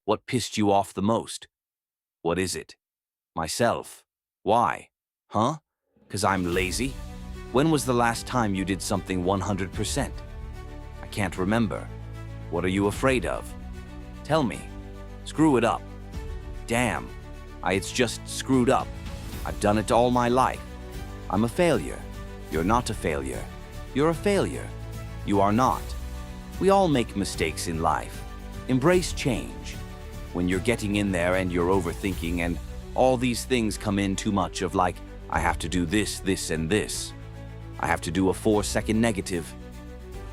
What pissed you off the most? What is it? Myself. Why? Huh? 'Cause I'm lazy? When was the last time you did something 100%? I can't remember. What are you afraid of? Tell me. Screw it up. Damn. It's just screwed up. I've done it all my life. I'm a failure. You're not a failure. You're a failure. You are not. We all make mistakes in life. Embrace change. When you're getting in there and you're overthinking and all these things come in too much of like, I have to do this, this, and this. I have to do a 4-second negative.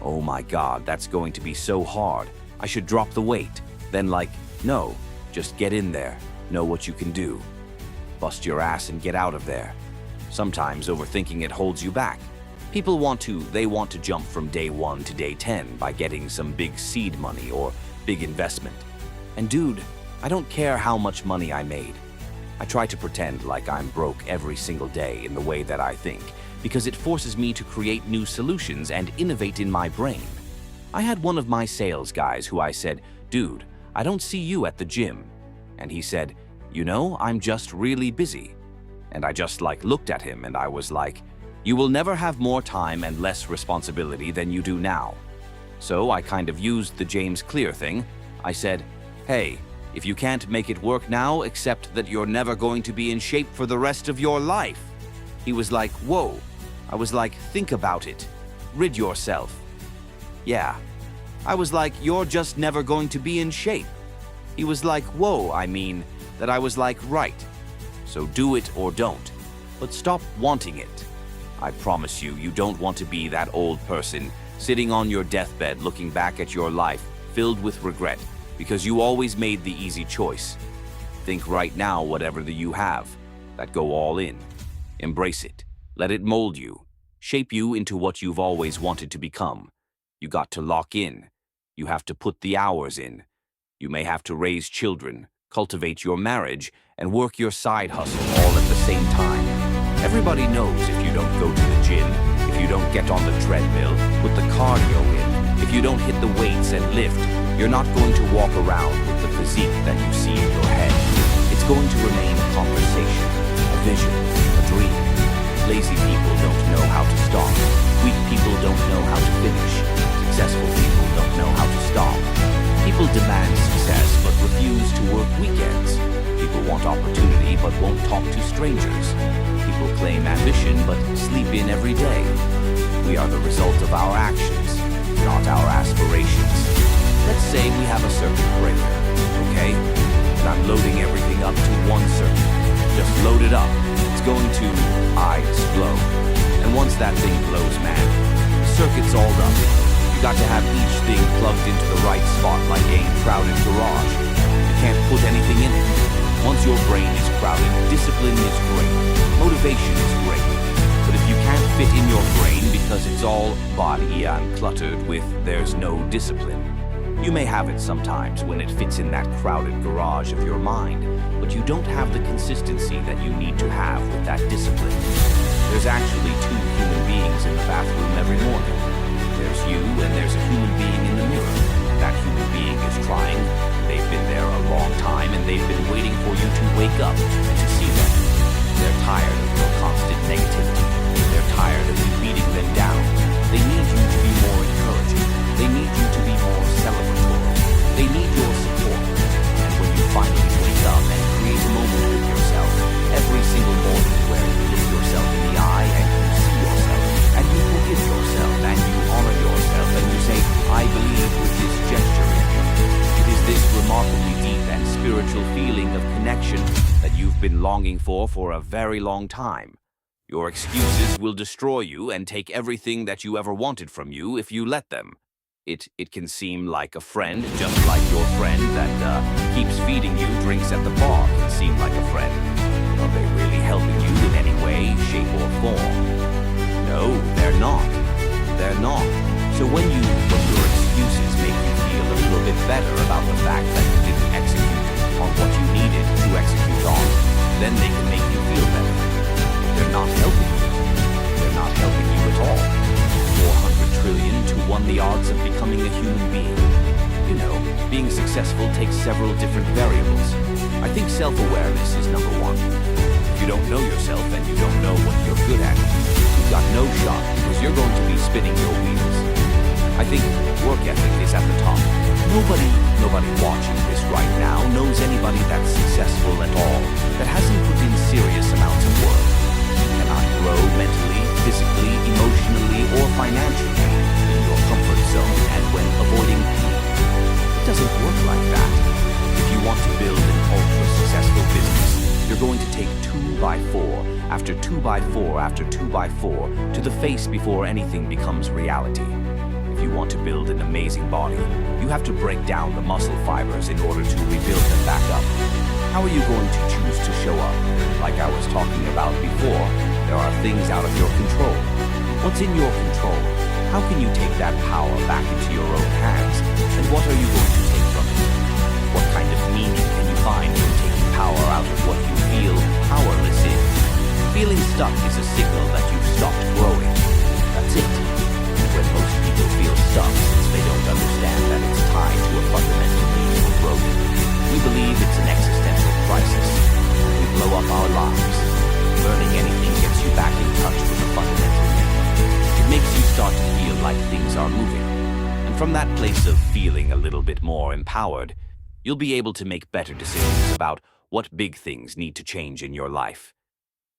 Oh my God, that's going to be so hard. I should drop the weight. Then like, no, just get in there. Know what you can do. Bust your ass and get out of there. Sometimes overthinking it holds you back. People want to jump from day 1 to day 10 by getting some big seed money or big investment. And dude, I don't care how much money I made. I try to pretend like I'm broke every single day in the way that I think, because it forces me to create new solutions and innovate in my brain. I had one of my sales guys who I said, dude, I don't see you at the gym. And he said, you know, I'm just really busy. And I just looked at him and I was like, you will never have more time and less responsibility than you do now. So I kind of used the James Clear thing. I said, hey, if you can't make it work now, accept that you're never going to be in shape for the rest of your life. He was like, whoa. I was like, think about it. Rid yourself. Yeah. I was like, you're just never going to be in shape. He was like, whoa, that I was like, right. So do it or don't. But stop wanting it. I promise you, you don't want to be that old person sitting on your deathbed looking back at your life filled with regret because you always made the easy choice. Think right now whatever you have, that go all in. Embrace it. Let it mold you. Shape you into what you've always wanted to become. You got to lock in. You have to put the hours in. You may have to raise children, cultivate your marriage, and work your side hustle all at the same time. Everybody knows if you don't go to the gym, if you don't get on the treadmill, put the cardio in, if you don't hit the weights and lift, you're not going to walk around with the physique that you see in your head. It's going to remain a conversation, a vision, a dream. Lazy people don't know how to stop. Weak people don't know how to finish. Successful people don't know how to stop. People demand success but refuse to work weekends. People want opportunity but won't talk to strangers. People claim ambition but sleep in every day. We are the result of our actions, not our aspirations. Let's say we have a circuit breaker, okay? And I'm loading everything up to one circuit. Just load it up. It's going to explode. And once that thing blows, man, the circuit's all up. You got to have each thing plugged into the right spot like a crowded garage. You can't put anything in it. Once your brain is crowded, discipline is great. Motivation is great. But if you can't fit in your brain because it's all body and cluttered with there's no discipline, you may have it sometimes when it fits in that crowded garage of your mind, but you don't have the consistency that you need to have with that discipline. There's actually 2 human beings in the bathroom every morning. There's you and there's a human being in the mirror. That human being is trying. They've been there a long time and they've been waiting for you to wake up and to see them. They're tired of your constant negativity. They're tired of you beating them down. They need you to be more encouraging. They need you to be more celebratory. They need your support. And when you finally wake up and create a moment with yourself, every single morning where you look yourself in the eye and you see yourself, and you forgive yourself, and you honor yourself, and you say, I believe with this gesture in you. It is this remarkably deep and spiritual feeling of connection that you've been longing for a very long time. Your excuses will destroy you and take everything that you ever wanted from you if you let them. It can seem like a friend, just like your friend that keeps feeding you drinks at the bar can seem like a friend. Are they really helping you in any way, shape, or form? No, they're not. They're not. So when your excuses make you feel a little bit better about the fact that you didn't execute on what you needed to execute on, then they can make you feel better. They're not helping you. They're not helping you at all. 400 trillion to 1 the odds of becoming a human being. You know, being successful takes several different variables. I think self-awareness is number one. If you don't know yourself and you don't know what you're good at, you've got no shot because you're going to be spinning your wheels. I think work ethic is at the top. Nobody watching this right now knows anybody that's successful at all that hasn't put in serious amounts of work. You cannot grow mentally, physically, emotionally, or financially in your comfort zone and when avoiding pain. It doesn't work like that. If you want to build an ultra-successful business, you're going to take 2x4 after 2x4 after 2x4 to the face before anything becomes reality. If you want to build an amazing body, you have to break down the muscle fibers in order to rebuild them back up. How are you going to choose to show up? Like I was talking about before, there are things out of your control. What's in your control? How can you take that power back into your own hands? And what are you going to take from it? What kind of meaning can you find in taking power out of what you feel powerless in? Feeling stuck is a signal that you've stopped growing. That's it. When most people feel stuck, they don't understand that it's tied to a fundamental need for growth. We believe it's an existential crisis. We blow up our lives. Learning anything gets you back in touch with the fundamental need. It makes you start to feel like things are moving. And from that place of feeling a little bit more empowered, you'll be able to make better decisions about what big things need to change in your life.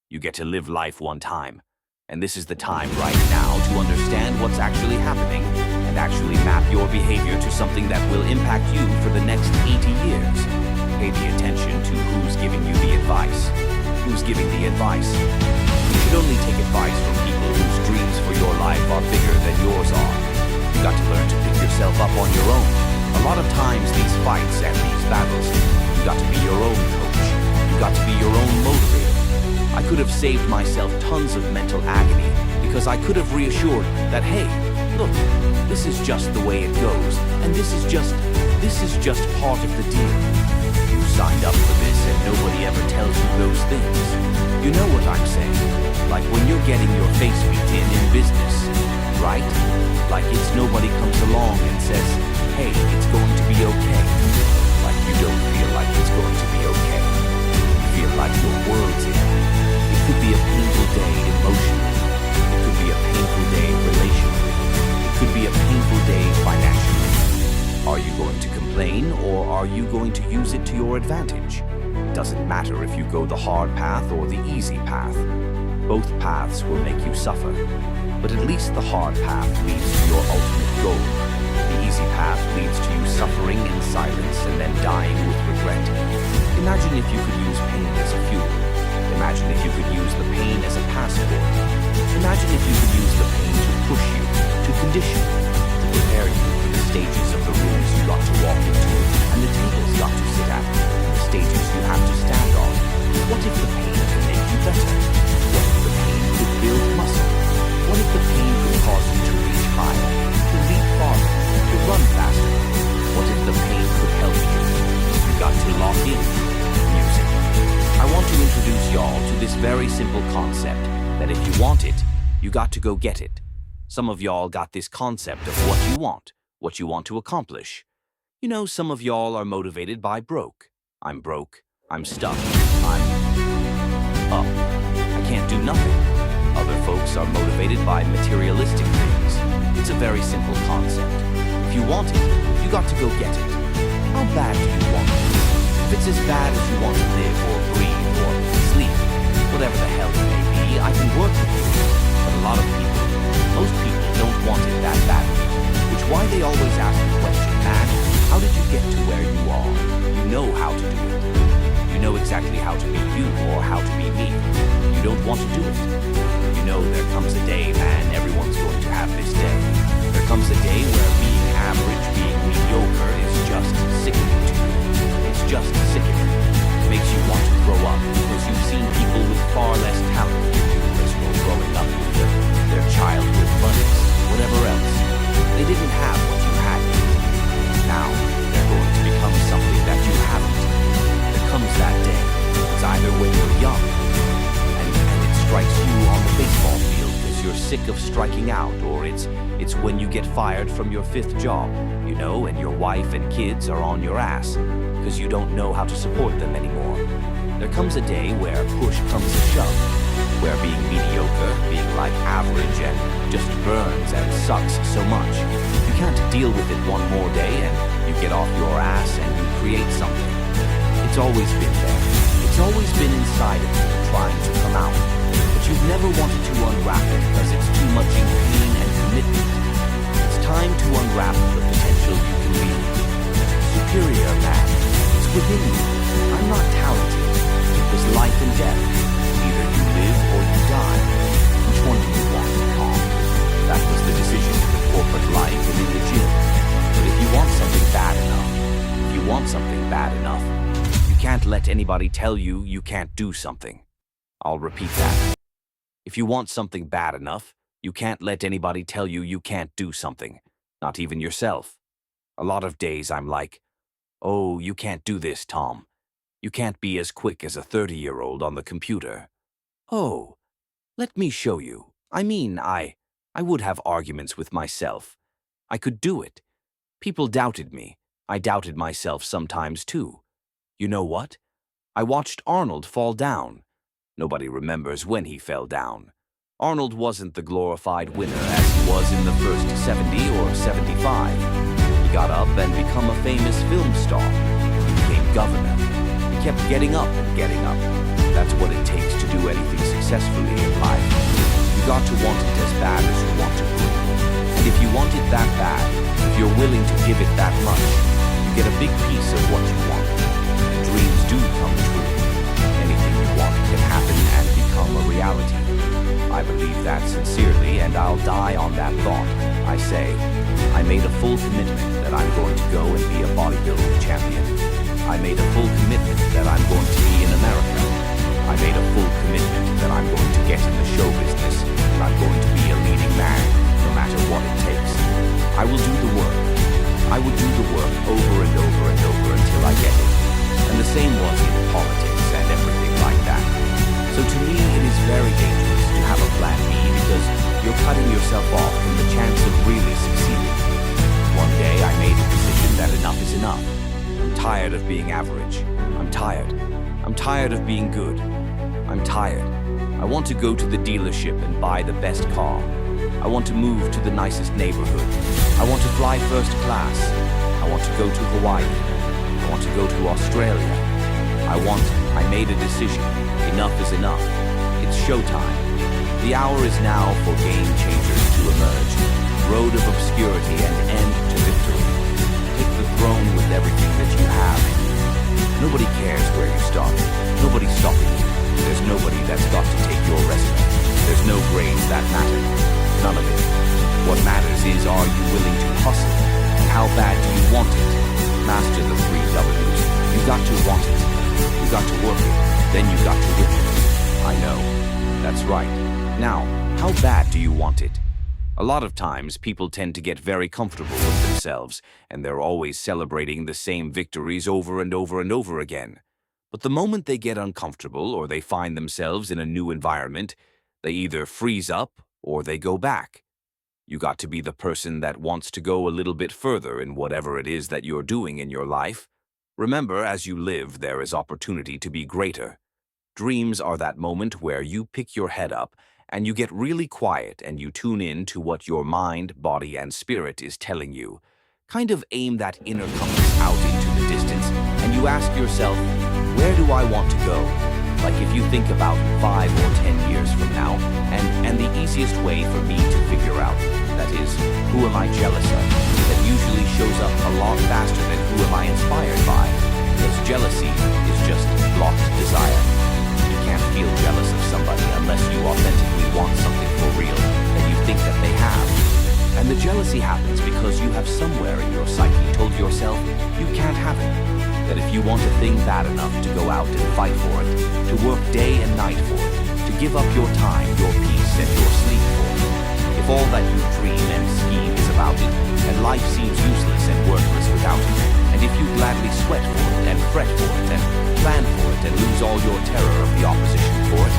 You get to live life one time. And this is the time right now to understand what's actually happening and actually map your behavior to something that will impact you for the next 80 years. Pay the attention to who's giving you the advice. Who's giving the advice? You should only take advice from people whose dreams for your life are bigger than yours are. You got to learn to pick yourself up on your own. A lot of times these fights and these battles, you got to be your own coach. You got to be your own motivator. I could have saved myself tons of mental agony because I could have reassured that, hey, look, this is just the way it goes, and this is just part of the deal. You signed up for this and nobody ever tells you those things. You know what I'm saying? Like when you're getting your face beat in business, right? Like it's nobody comes along and says, hey, it's going to be okay. Like you don't feel like it's going to be okay. You feel like your world's in. It could be a painful day emotionally. It could be a painful day relationally. It could be a painful day financially. Are you going to complain or are you going to use it to your advantage? It doesn't matter if you go the hard path or the easy path. Both paths will make you suffer. But at least the hard path leads to your ultimate goal. The easy path leads to you suffering in silence and then dying with regret. Imagine if you could use pain as a fuel. Imagine if you could use the pain as a passport. Imagine if you could use the pain to push you, to condition you, to prepare you for the stages of the rooms you got to walk into, and the tables you got to sit at, and the stages you have to stand on. What if the pain could make you better? What if the pain could build muscle? What if the pain could cause you to reach higher, to leap farther, to run faster? What if the pain could help you? You got to lock in music. I want to introduce y'all to this very simple concept that if you want it, you got to go get it. Some of y'all got this concept of what you want to accomplish. You know, some of y'all are motivated by broke. I'm broke. I'm stuck. I'm up. I can't do nothing. Other folks are motivated by materialistic things. It's a very simple concept. If you want it, you got to go get it. How bad do you want it? If it's as bad as you want to live or breathe or sleep, whatever the hell it may be, I can work with you. But a lot of people, most people don't want it that badly. Which why they always ask the question, man, how did you get to where you are? You know how to do it. You know exactly how to be you or how to be me. You don't want to do it. You know there comes a day, man, everyone's going to have this day. There comes a day where being average, being mediocre is just sickening to you. It's just sickening. It makes you want to grow up because you've seen people with far less talent than you as you're growing up with their childhood buddies, whatever else. They didn't have what you had yet. Now, they're going to become something that you haven't. There comes that day. It's either when you're young and it strikes you on the baseball field because you're sick of striking out, or it's when you get fired from your 5th job, you know, and your wife and kids are on your ass because you don't know how to support them anymore. There comes a day where push comes to shove, where being mediocre, being like average and just burns and sucks so much. You can't deal with it one more day and you get off your ass and you create something. It's always been there. It's always been inside of you trying to come out. But you've never wanted to unwrap it because it's too much in pain and commitment. It's time to unwrap the potential you can be. Superior man. It's within you. I'm not talented. There's life and death. Either you live or you die. Which one do you want, Tom? That was the decision in the corporate life and in the gym. But if you want something bad enough, you can't let anybody tell you you can't do something. I'll repeat that. If you want something bad enough, you can't let anybody tell you you can't do something. Not even yourself. A lot of days I'm like, oh, you can't do this, Tom. You can't be as quick as a 30-year-old on the computer. Oh, let me show you. I would have arguments with myself. I could do it. People doubted me. I doubted myself sometimes too. You know what? I watched Arnold fall down. Nobody remembers when he fell down. Arnold wasn't the glorified winner as he was in the first 70 or 75. He got up and became a famous film star. He became governor. He kept getting up and getting up. That's what it takes to do anything successfully in life. You got to want it as bad as you want to. And if you want it that bad, if you're willing to give it that much, you get a big piece of what you want. And dreams do come true. Anything you want can happen and become a reality. I believe that sincerely, and I'll die on that thought. I say, I made a full commitment that I'm going to go and be a bodybuilding champion. I made a full commitment that I'm going to be in America. I made a full commitment that I'm going to get in the show business, and I'm going to be a leading man, no matter what it takes. I will do the work. I would do the work over and over and over until I get it. And the same was in politics and everything like that. So to me, it is very dangerous to have a plan B because you're cutting yourself off from the chance of really succeeding. One day I made a decision that enough is enough. I'm tired of being average. I'm tired. I'm tired of being good. I'm tired. I want to go to the dealership and buy the best car. I want to move to the nicest neighborhood. I want to fly first class. I want to go to Hawaii. I want to go to Australia. I made a decision. Enough is enough. It's showtime. The hour is now for game changers to emerge. Road of obscurity and end to victory. Take the throne with everything that you have. Nobody cares where you start. Nobody's stopping you. There's nobody that's got to take your resume. There's no grades that matter. None of it. What matters is, are you willing to hustle? And how bad do you want it? Master the 3 W's. You got to want it. You got to work it. Then you got to whip it. I know. That's right. Now, how bad do you want it? A lot of times, people tend to get very comfortable with themselves, and they're always celebrating the same victories over and over and over again. But the moment they get uncomfortable or they find themselves in a new environment, they either freeze up or they go back. You got to be the person that wants to go a little bit further in whatever it is that you're doing in your life. Remember, as you live, there is opportunity to be greater. Dreams are that moment where you pick your head up and you get really quiet and you tune in to what your mind, body, and spirit is telling you. Kind of aim that inner compass out into the distance and you ask yourself, where do I want to go? Like if you think about 5 or 10 years from now, and the easiest way for me to figure out, that is, who am I jealous of? That usually shows up a lot faster than who am I inspired by, because jealousy is just blocked desire. You can't feel jealous of somebody unless you authentically want something for real that you think that they have. And the jealousy happens because you have somewhere in your psyche told yourself you can't have it. That if you want a thing bad enough to go out and fight for it, to work day and night for it, to give up your time, your peace, and your sleep for it, if all that you dream and scheme is about it, and life seems useless and worthless without it, and if you gladly sweat for it, and fret for it, and plan for it, and lose all your terror of the opposition for it,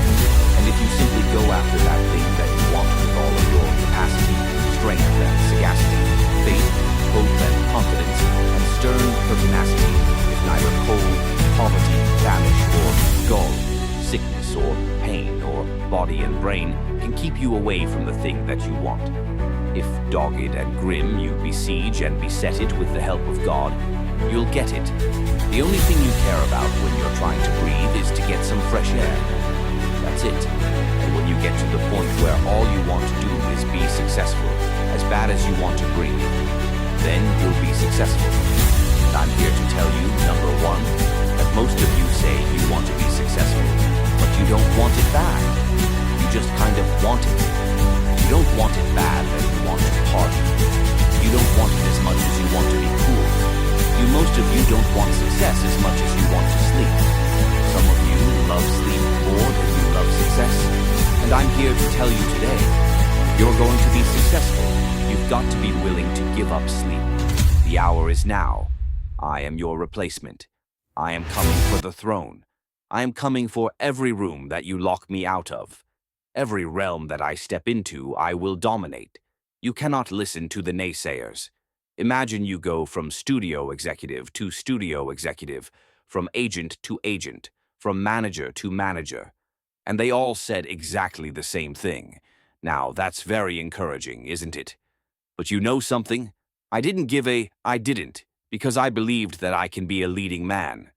and if you simply go after that thing that you want with all of your capacity, strength and sagacity, faith, hope and confidence, and stern pertinacity, if Neither cold, poverty, famish, or gall, sickness or pain or body and brain can keep you away from the thing that you want. If dogged and grim you besiege and beset it with the help of God, you'll get it. The only thing you care about when you're trying to breathe is to get some fresh air. That's it. And when you get to the point where all you want to do is be successful, as bad as you want to breathe, then you'll be successful. And I'm here to tell you, number one, that most of you say you want to be successful, but you don't want it bad. You just kind of want it. You don't want it bad that you want to party. You don't want it as much as you want to be cool. Most of you don't want success as much as you want to sleep. Some of you love sleep more than you love success. And I'm here to tell you today, if you're going to be successful, you've got to be willing to give up sleep. The hour is now. I am your replacement. I am coming for the throne. I am coming for every room that you lock me out of. Every realm that I step into, I will dominate. You cannot listen to the naysayers. Imagine you go from studio executive to studio executive, from agent to agent, from manager to manager. And they all said exactly the same thing. Now, that's very encouraging, isn't it? But you know something? I didn't, because I believed that I can be a leading man.